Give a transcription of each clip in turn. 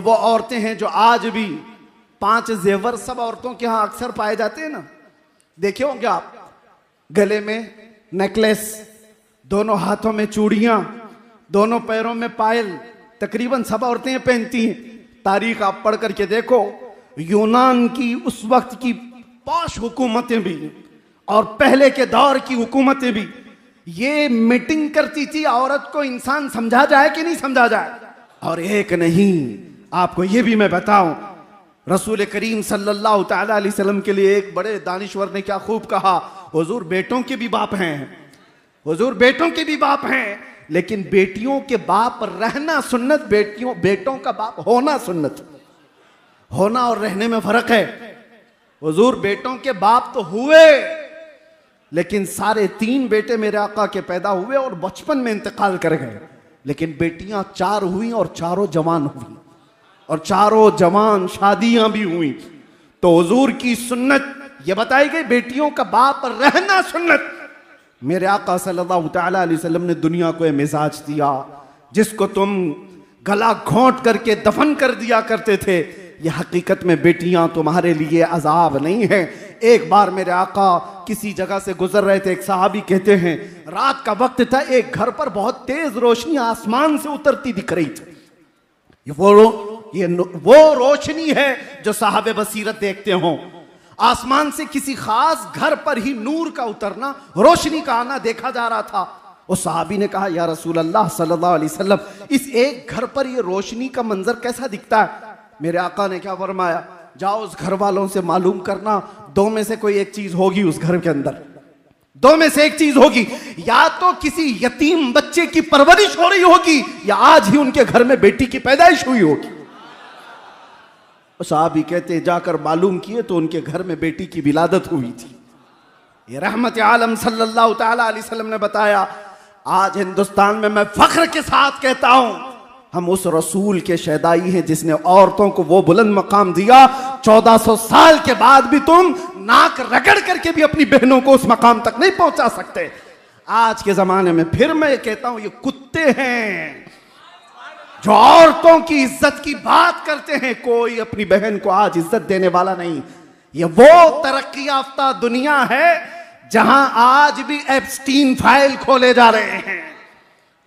वो औरतें हैं जो आज भी 5 जेवर सब औरतों के यहाँ अक्सर पाए जाते हैं ना, देखे होंगे आप, गले में नेकलेस, दोनों हाथों में चूड़ियां, दोनों पैरों में पायल, तकरीबन सब औरतें पहनती हैं। तारीख आप पढ़ करके देखो, यूनान की उस वक्त की पॉश हुकूमतें भी और पहले के दौर की हुकूमतें भी ये मीटिंग करती थी औरत को इंसान समझा जाए कि नहीं समझा जाए। और एक नहीं, आपको ये भी मैं बताऊं, रसूल करीम सल्लल्लाहु तआला अलैहि वसल्लम के लिए एक बड़े दानिश्वर ने क्या खूब कहा, हुजूर बेटों के भी बाप हैं, हुजूर बेटों के भी बाप हैं, लेकिन बेटियों के बाप रहना सुन्नत, बेटों का बाप होना सुन्नत। होना और रहने में फर्क है। हुजूर बेटों के बाप तो हुए, लेकिन सारे 3 बेटे मेरे आका के पैदा हुए और बचपन में इंतकाल कर गए, लेकिन बेटियां 4 हुई और चारों जवान हुई और चारों जवान शादियां भी हुई। तो हुजूर की सुन्नत ये बताई गई, बेटियों का बाप रहना सुन्नत। मेरे आका सल्लल्लाहु तआला अलैहि वसल्लम ने दुनिया को यह मिजाज दिया, जिसको तुम गला घोंट करके दफन कर दिया करते थे, ये हकीकत में बेटियां तुम्हारे लिए अजाब नहीं है। एक बार मेरे आका किसी जगह से गुजर रहे थे, एक सहाबी कहते हैं रात का वक्त था, एक घर पर बहुत तेज रोशनी आसमान से उतरती दिख रही थी। वो रोशनी है जो साहबे बसीरत देखते हो। आसमान से किसी खास घर पर ही नूर का उतरना, रोशनी का आना देखा जा रहा था। उस सहाबी ने कहा, या रसूल अल्लाह सल्लल्लाहु अलैहि वसल्लम, इस एक घर पर ये रोशनी का मंजर कैसा दिखता है? मेरे आका ने क्या फरमाया, जाओ उस घर वालों से मालूम करना, 2 में से कोई एक चीज होगी उस घर के अंदर, 2 में से एक चीज होगी, या तो किसी यतीम बच्चे की परवरिश हो रही होगी, या आज ही उनके घर में बेटी की पैदाइश हुई होगी। साहबी कहते जाकर मालूम किए तो उनके घर में बेटी की विलादत हुई थी। ये रहमत आलम सल्लल्लाहु तआला अलैहि वसल्लम ने बताया। आज हिंदुस्तान में मैं फख्र के साथ कहता हूं, हम उस रसूल के शहदाई हैं जिसने औरतों को वो बुलंद मकाम दिया। 1400 साल के बाद भी तुम नाक रगड़ करके भी अपनी बहनों को उस मकाम तक नहीं पहुंचा सकते। आज के जमाने में फिर मैं कहता हूं, ये कुत्ते हैं जो औरतों की इज्जत की बात करते हैं। कोई अपनी बहन को आज इज्जत देने वाला नहीं। ये वो तरक्की याफ्ता दुनिया है जहां आज भी एप्स्टीन फाइल खोले जा रहे हैं।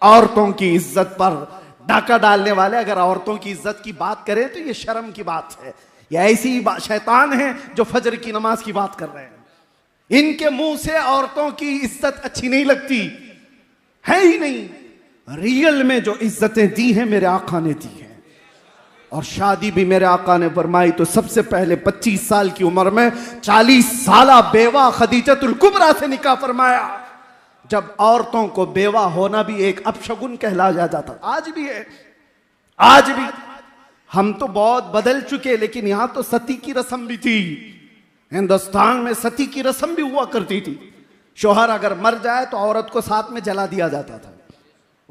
औरतों की इज्जत पर डाका डालने वाले अगर औरतों की इज्जत की बात करें तो ये शर्म की बात है। ये ऐसी शैतान है जो फजर की नमाज की बात कर रहे हैं। इनके मुंह से औरतों की इज्जत अच्छी नहीं लगती है ही नहीं। रियल में जो इज्जतें दी हैं मेरे आका ने दी हैं, और शादी भी मेरे आका ने फरमाई तो सबसे पहले 25 साल की उम्र में 40 साला बेवा खदीजतुल कुबरा से निकाह फरमाया, जब औरतों को बेवा होना भी एक अपशगुन कहलाया जाता। आज भी है, आज भी। हम तो बहुत बदल चुके, लेकिन यहां तो सती की रस्म भी थी। हिंदुस्तान में सती की रस्म भी हुआ करती थी। शोहर अगर मर जाए तो औरत को साथ में जला दिया जाता था,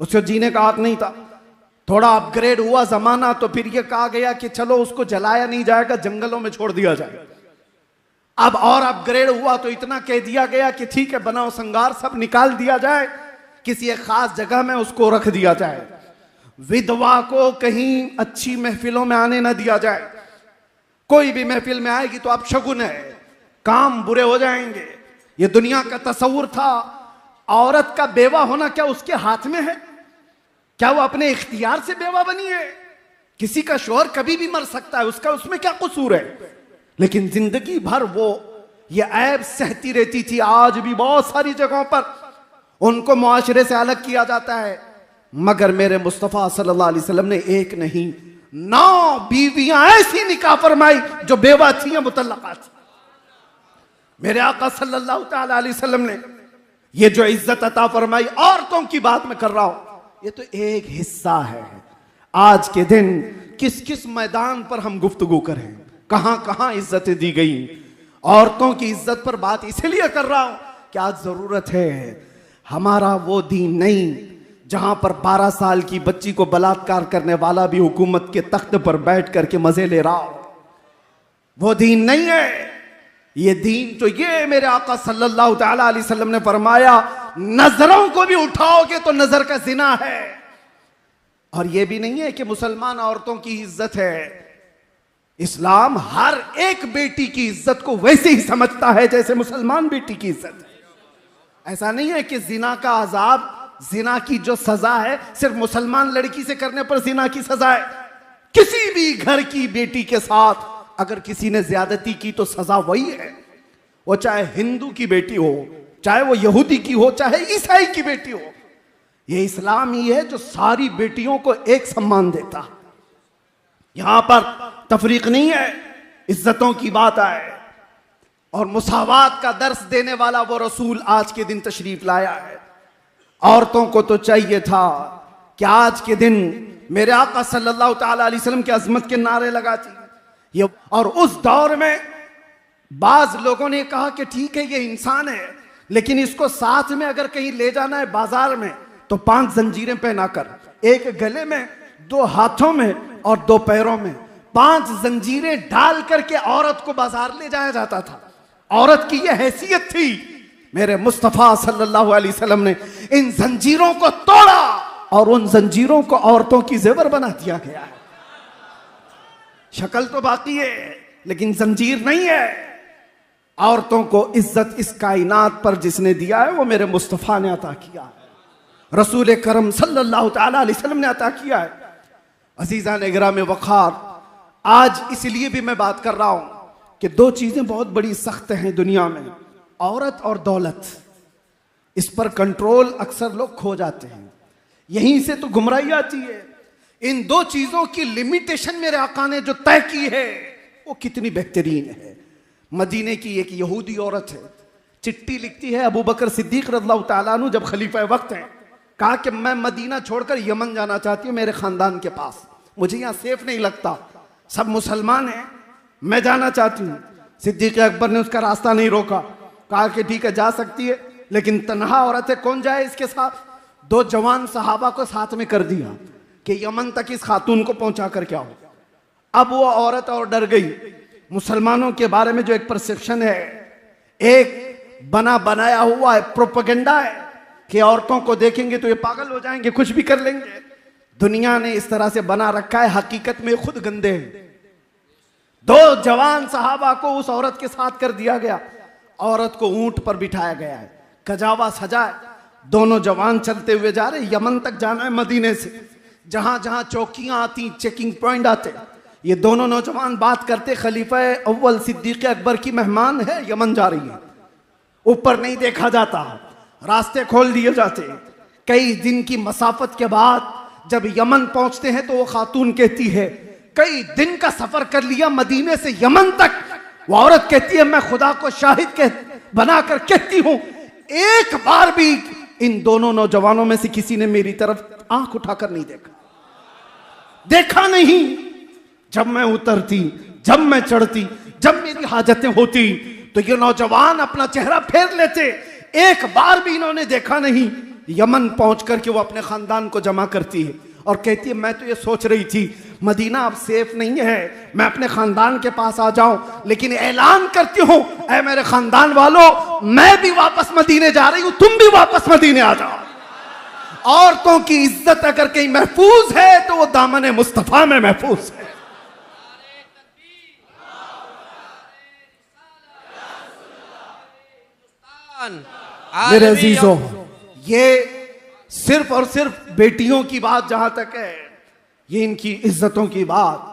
उसको जीने का हक नहीं था। थोड़ा अपग्रेड हुआ जमाना तो फिर यह कहा गया कि चलो उसको जलाया नहीं जाएगा, जंगलों में छोड़ दिया जाएगा। अब और अपग्रेड हुआ तो इतना कह दिया गया कि ठीक है, बनाओ संगार, सब निकाल दिया जाए, किसी एक खास जगह में उसको रख दिया जाए, विधवा को कहीं अच्छी महफिलों में आने ना दिया जाए। कोई भी महफिल में आएगी तो अपशगुन है, काम बुरे हो जाएंगे। ये दुनिया का तस्वुर था। औरत का बेवा होना क्या उसके हाथ में है? क्या वो अपने इख्तियार से बेवा बनी है? किसी का शौहर कभी भी मर सकता है, उसका उसमें क्या कसूर है? लेकिन जिंदगी भर वो ये ऐब सहती रहती थी। आज भी बहुत सारी जगहों पर उनको मुआशरे से अलग किया जाता है, मगर मेरे मुस्तफा सल्लल्लाहु अलैहि वसल्लम ने एक नहीं 9 बीवियां ऐसी निकाह फरमाई जो बेवा थी या मुतल्लका थी। मेरे आका सल्लल्लाहु तआला अलैहि वसल्लम ने ये जो इज्जत अता फरमाई, औरतों की बात मैं कर रहा हूं, ये तो एक हिस्सा है। आज के दिन किस किस मैदान पर हम गुफ्तगू करें, कहां कहां इज्जतें दी गई। औरतों की इज्जत पर बात इसलिए कर रहा हूं कि आज जरूरत है। हमारा वो दीन नहीं जहां पर 12 साल की बच्ची को बलात्कार करने वाला भी हुकूमत के तख्त पर बैठ करके मजे ले रहा हो। वो दीन नहीं है। ये दीन तो ये मेरे आका सल्लल्लाहु तआला अलैहि वसल्लम ने फरमाया, नजरों को भी उठाओगे तो नजर का जिना है। और यह भी नहीं है कि मुसलमान औरतों की इज्जत है। इस्लाम हर एक बेटी की इज्जत को वैसे ही समझता है जैसे मुसलमान बेटी की इज्जत है। ऐसा नहीं है कि जिना का अजाब, जिना की जो सजा है सिर्फ मुसलमान लड़की से करने पर जिना की सजा है। किसी भी घर की बेटी के साथ अगर किसी ने ज्यादती की तो सजा वही है। वो चाहे हिंदू की बेटी हो, चाहे वो यहूदी की हो, चाहे ईसाई की बेटी हो। ये इस्लाम ही है जो सारी बेटियों को एक सम्मान देता। यहां पर तफरीक नहीं है, इज्जतों की बात आए और मुसावात का दर्स देने वाला वो रसूल आज के दिन तशरीफ लाया है। औरतों को तो चाहिए था कि आज के दिन मेरे आका सल्लल्लाहु ताला अलैहि वसल्लम की अजमत के नारे लगाती ये। और उस दौर में बाज लोगों ने कहा कि ठीक है ये इंसान है, लेकिन इसको साथ में अगर कहीं ले जाना है बाजार में तो 5 जंजीरें पहनाकर, एक गले में, 2 हाथों में और 2 पैरों में 5 जंजीरें डाल करके औरत को बाजार ले जाया जाता था। औरत की यह हैसियत थी। मेरे मुस्तफा सल्लल्लाहु अलैहि वसल्लम ने इन जंजीरों को तोड़ा और उन जंजीरों को औरतों की जेवर बना दिया गया है। शक्ल तो बाकी है लेकिन जंजीर नहीं है। औरतों को इज्जत इस कायनात पर जिसने दिया है वो मेरे मुस्तफा ने अता किया है, रसूल करम सल्लल्लाहु ताला अलैहि वसल्लम ने अता किया है। अजीजा ने गिराम वक़ार, आज इसलिए भी मैं बात कर रहा हूं कि 2 चीजें बहुत बड़ी सख्त हैं दुनिया में, औरत और दौलत। इस पर कंट्रोल अक्सर लोग खो जाते हैं, यहीं से तो गुमराही आती है। इन 2 चीजों की लिमिटेशन मेरे आका ने जो तय की है वो कितनी बेहतरीन है। मदीने की एक यहूदी औरत है, चिट्ठी लिखती है अबू बकर सिद्दीक रज़ियल्लाहु ताला अन्हु जब खलीफा वक्त हैं, कहा कि मैं मदीना छोड़कर यमन जाना चाहती हूँ मेरे खानदान के पास, मुझे यहाँ सेफ नहीं लगता, सब मुसलमान हैं, मैं जाना चाहती हूँ। सिद्दीक अकबर ने उसका रास्ता नहीं रोका, कहा कि ठीक है जा सकती है, लेकिन तन्हा औरत है, कौन जाए इसके साथ। 2 जवान सहाबा को साथ में कर दिया कि यमन तक इस खातून को पहुंचा कर क्या हो। अब वो औरत और डर गई। मुसलमानों के बारे में जो एक परसेप्शन है, एक बना बनाया हुआ है, प्रोपेगेंडा है कि औरतों को देखेंगे तो ये पागल हो जाएंगे, कुछ भी कर लेंगे। दुनिया ने इस तरह से बना रखा है, हकीकत में खुद गंदे हैं। 2 जवान सहाबा को उस औरत के साथ कर दिया गया। औरत को ऊंट पर बिठाया गया है, कजावा सजा है, दोनों जवान चलते हुए जा रहे। यमन तक जाना है मदीने से, जहां जहां चौकियां आती, चेकिंग पॉइंट आते, ये दोनों नौजवान बात करते, खलीफा अव्वल सिद्दीक अकबर की मेहमान है, यमन जा रही है, ऊपर नहीं देखा जाता, रास्ते खोल दिए जाते। कई दिन की मसाफत के बाद जब यमन पहुंचते हैं तो वो खातून कहती है कई दिन का सफर कर लिया मदीने से यमन तक। वो औरत कहती है मैं खुदा को शाहिद बनाकर कहती हूं एक बार भी इन दोनों नौजवानों में से किसी ने मेरी तरफ आंख उठाकर नहीं देखा नहीं। जब मैं उतरती, जब मैं चढ़ती, जब मेरी हाजतें होती तो ये नौजवान अपना चेहरा फेर लेते, एक बार भी इन्होंने देखा नहीं। यमन पहुंच करके वो अपने खानदान को जमा करती है और कहती है मैं तो ये सोच रही थी मदीना अब सेफ नहीं है, मैं अपने खानदान के पास आ जाऊं, लेकिन ऐलान करती हूं ऐ मेरे खानदान वालों, मैं भी वापस मदीने जा रही हूं, तुम भी वापस मदीने आ जाओ। औरतों की इज्जत अगर कहीं महफूज है तो वो दामन मुस्तफा में महफूज है। मेरे अजीजों, ये सिर्फ और सिर्फ बेटियों की बात जहां तक है, ये इनकी इज्जतों की बात